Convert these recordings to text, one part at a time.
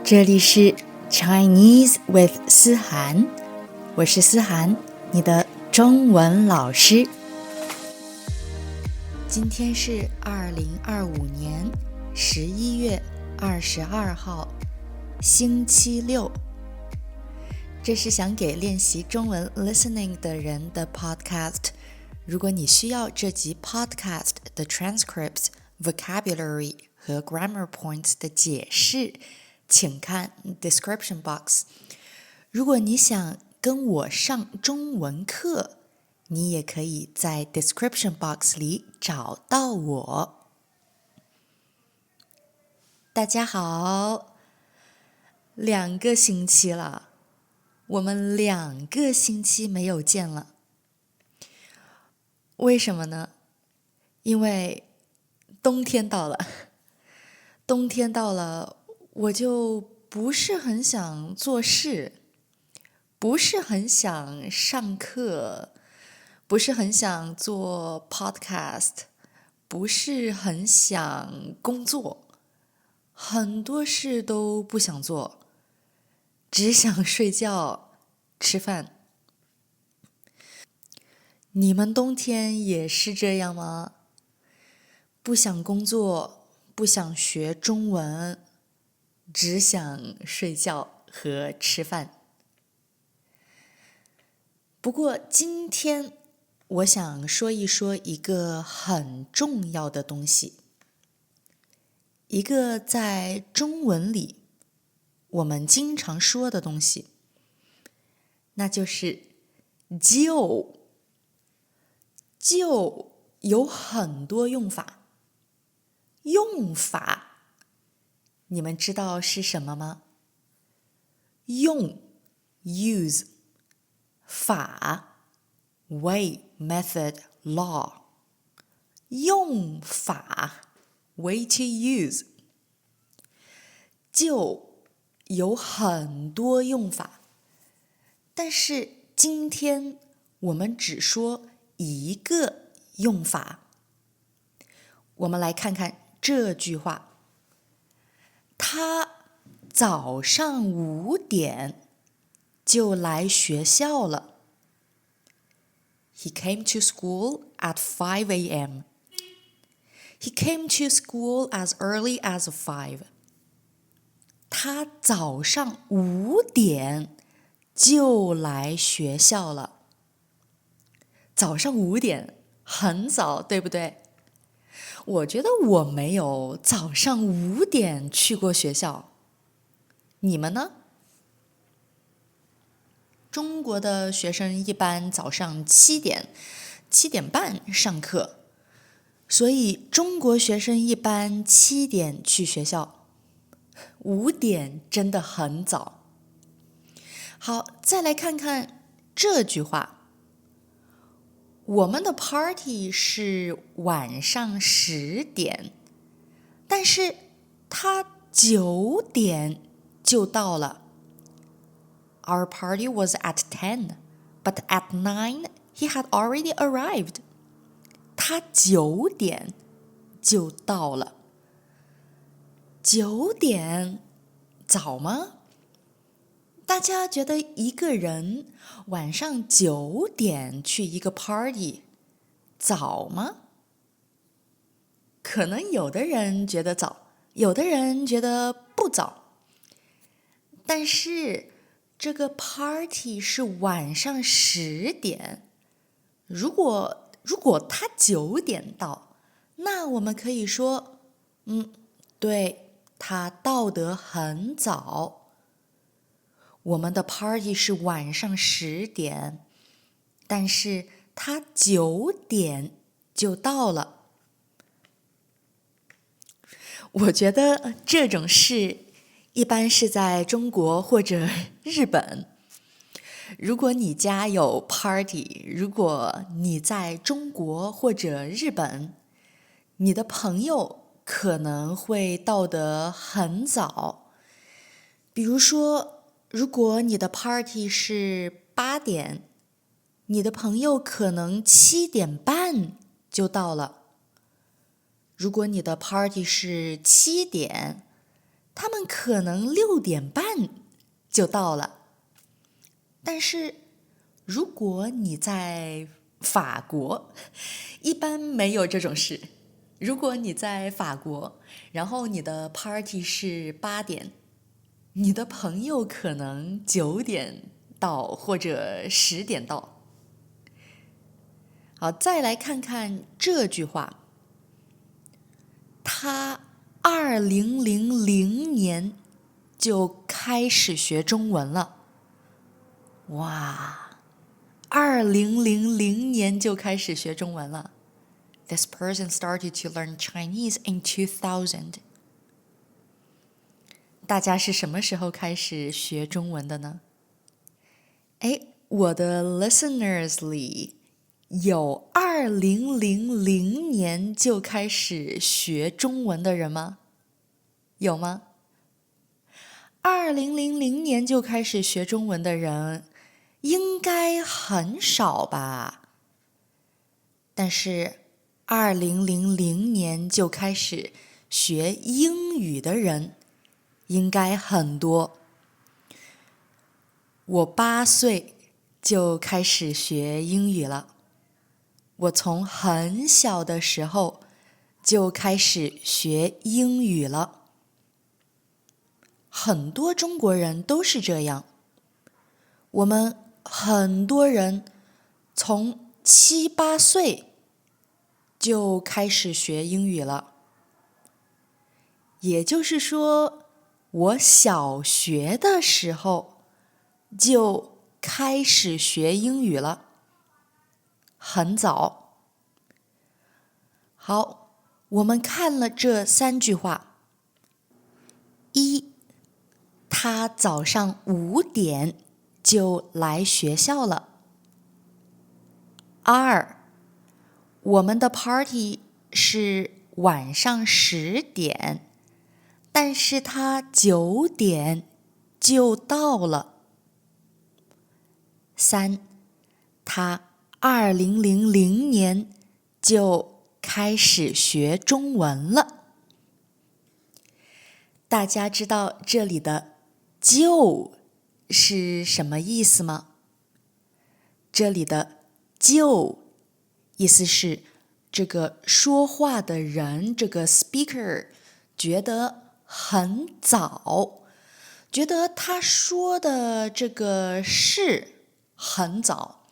这里是 Chinese with 思涵，我是思涵，你的中文老师。今天是2025年11月22号，星期六。这是想给练习中文 listening 的人的 podcast。如果你需要这集 podcast 的 transcripts、vocabulary 和 grammar points 的解释，请看 description box。如果你想跟我上中文课，你也可以在 description box 里找到我。大家好，2个星期了，我们2个星期没有见了。为什么呢？因为冬天到了，我就不是很想做事，不是很想上课，不是很想做 podcast， 不是很想工作，很多事都不想做，只想睡觉、吃饭。你们冬天也是这样吗？不想工作，不想学中文，只想睡觉和吃饭。不过今天我想说一说一个很重要的东西，一个在中文里我们经常说的东西，那就是就有很多用法，你们知道是什么吗？用 use， 法 way method law， 用法 way to use， 就有很多用法，但是今天我们只说一个用法。我们来看看这句话，他早上5点就来学校了。He came to school at 5 a.m. He came to school as early as 5. 他早上5点就来学校了。早上5点很早，对不对？我觉得我没有早上5点去过学校，你们呢？中国的学生一般早上7点半上课，所以中国学生一般7点去学校，5点真的很早。好，再来看看这句话，我们的 party 是晚上10点，但是他9点就到了。Our party was at 10, but at 9, he had already arrived. 他9点就到了。9点早吗？大家觉得一个人晚上9点去一个 party 早吗？可能有的人觉得早，有的人觉得不早。但是这个 party 是晚上10点，如果他9点到，那我们可以说，对，他到得很早。我们的 party 是晚上10点，但是他9点就到了。我觉得这种事一般是在中国或者日本。如果你家有 party， 如果你在中国或者日本，你的朋友可能会到得很早。比如说，如果你的 party 是8点，你的朋友可能7点半就到了。如果你的 party 是7点，他们可能6点半就到了。但是如果你在法国，一般没有这种事。如果你在法国，然后你的 party 是8点，你的朋友可能9点到或者10点到。好，再来看看这句话，他2000年就开始学中文了。哇，2000年就开始学中文了。This person started to learn Chinese in 2000. 大家是什么时候开始学中文的呢？我的 listeners 里有2000年就开始学中文的人吗？有吗？2000年就开始学中文的人应该很少吧？但是2000年就开始学英语的人应该很多。我8岁就开始学英语了。我从很小的时候就开始学英语了。很多中国人都是这样。我们很多人从7、8岁就开始学英语了。也就是说，我小学的时候就开始学英语了，很早。好，我们看了这3句话。1，他早上5点就来学校了。2，我们的 party 是晚上10点，但是他9点就到了。3，他2000年就开始学中文了。大家知道这里的就是什么意思吗？这里的意思是这个说话的人，这个 speaker 觉得很早，觉得他说的这个事很早，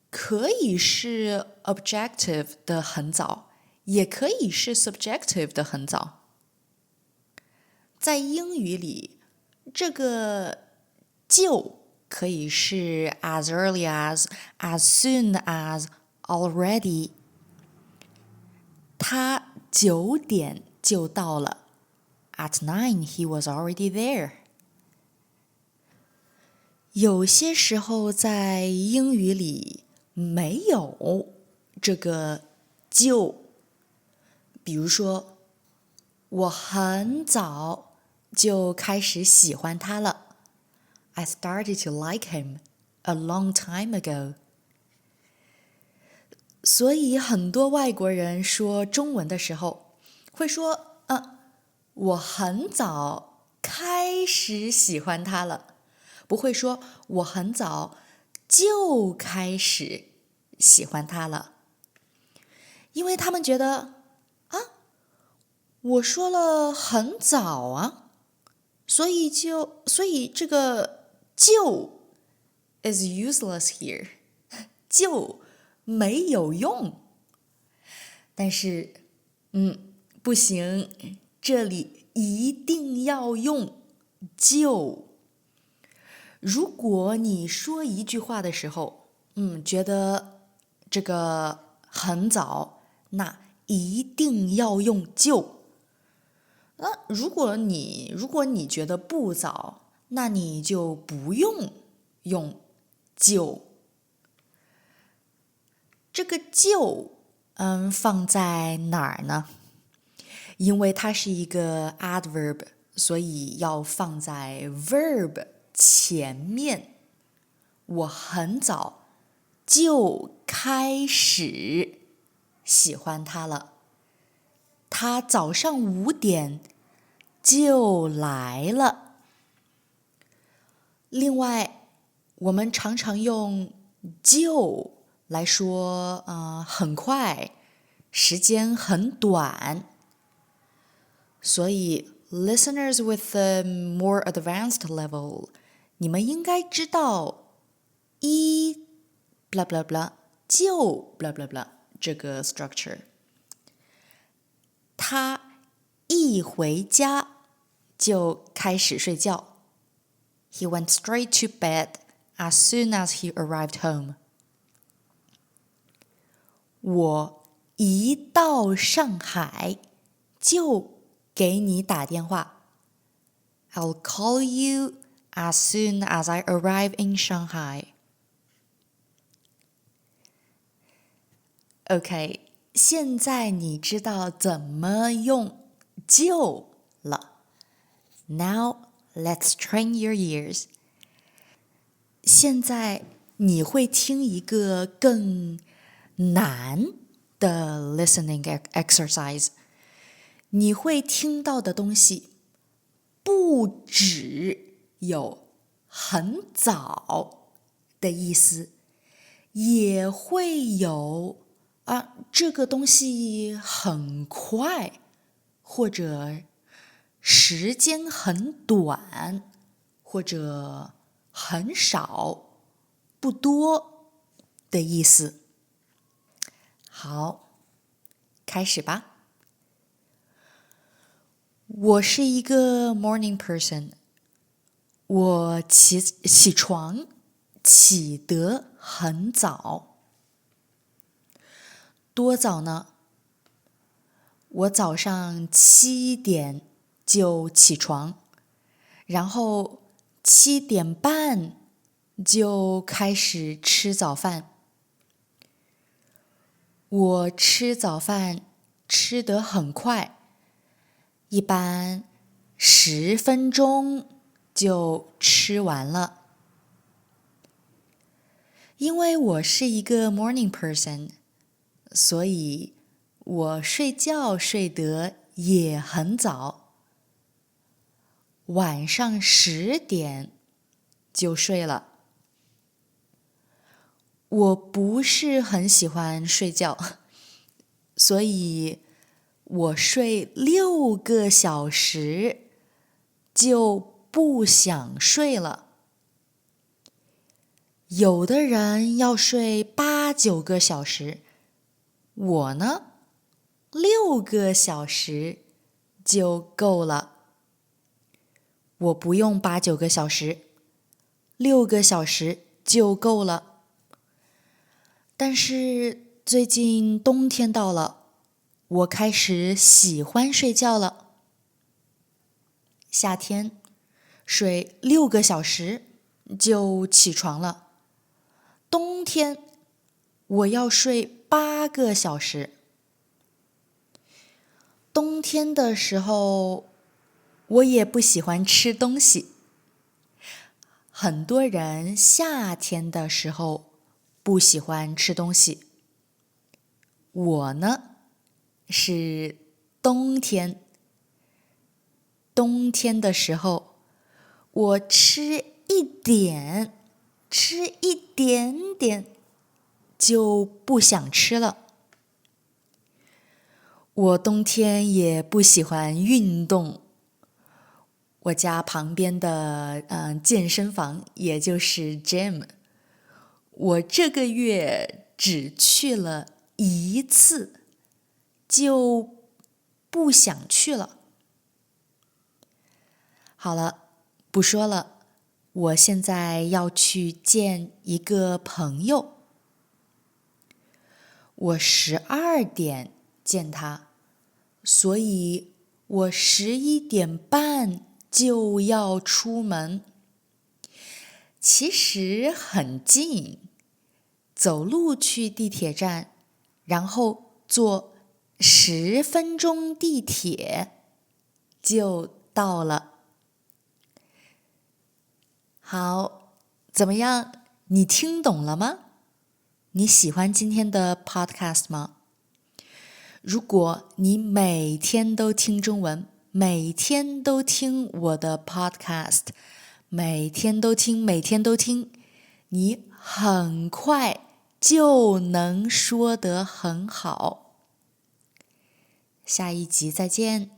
可以是 objective 的很早，也可以是 subjective 的很早。在英语里，这个就可以是 as early as soon as, already。他9点就到了。At 9, he was already there。有些时候在英语里没有这个就，比如说，我很早就开始喜欢他了。I started to like him a long time ago。所以很多外国人说中文的时候会说，我很早开始喜欢他了，不会说我很早就开始喜欢他了，因为他们觉得我说了很早啊，所以这个就 is useless here， 就没有用。但是不行，这里一定要用就。如果你说一句话的时候觉得这个很早，那一定要用就。如果你觉得不早，那你就不用用就。这个就放在哪儿呢？因为它是一个 adverb， 所以要放在 verb 前面。我很早就开始喜欢他了。他早上5点就来了。另外，我们常常用就来说很快，时间很短。所以 listeners with a more advanced level， 你们应该知道blah blah blah 就 blah blah blah 这个 structure。他一回家就开始睡觉。He went straight to bed as soon as he arrived home. 我一到上海就给你打电话。I'll call you as soon as I arrive in Shanghai. OK， 现在你知道怎么用就了。Now let's train your ears. 现在你会听一个更难的 listening exercise。你会听到的东西不只有很早的意思，也会有这个东西很快，或者时间很短，或者很少、不多的意思。好，开始吧。我是一个 morning person， 我起床起得很早。多早呢？我早上7点就起床，然后7点半就开始吃早饭。我吃早饭吃得很快，一般10分钟就吃完了。因为我是一个 morning person， 所以我睡觉睡得也很早，晚上10点就睡了。我不是很喜欢睡觉，所以我睡6个小时就不想睡了。有的人要睡8、9个小时，我呢，6个小时就够了。我不用8、9个小时，6个小时就够了。但是最近冬天到了，我开始喜欢睡觉了。夏天睡6个小时就起床了。冬天我要睡8个小时。冬天的时候，我也不喜欢吃东西。很多人夏天的时候不喜欢吃东西。我呢，是冬天。冬天的时候，我吃一点点就不想吃了。我冬天也不喜欢运动。我家旁边的健身房，也就是 gym， 我这个月只去了1次，就不想去了。好了，不说了，我现在要去见一个朋友。我12点见他，所以我11点半就要出门。其实很近，走路去地铁站，然后坐10分钟地铁就到了。好，怎么样？你听懂了吗？你喜欢今天的 podcast 吗？如果你每天都听中文，每天都听我的 podcast， 每天都听，每天都听，你很快就能说得很好。下一集再见。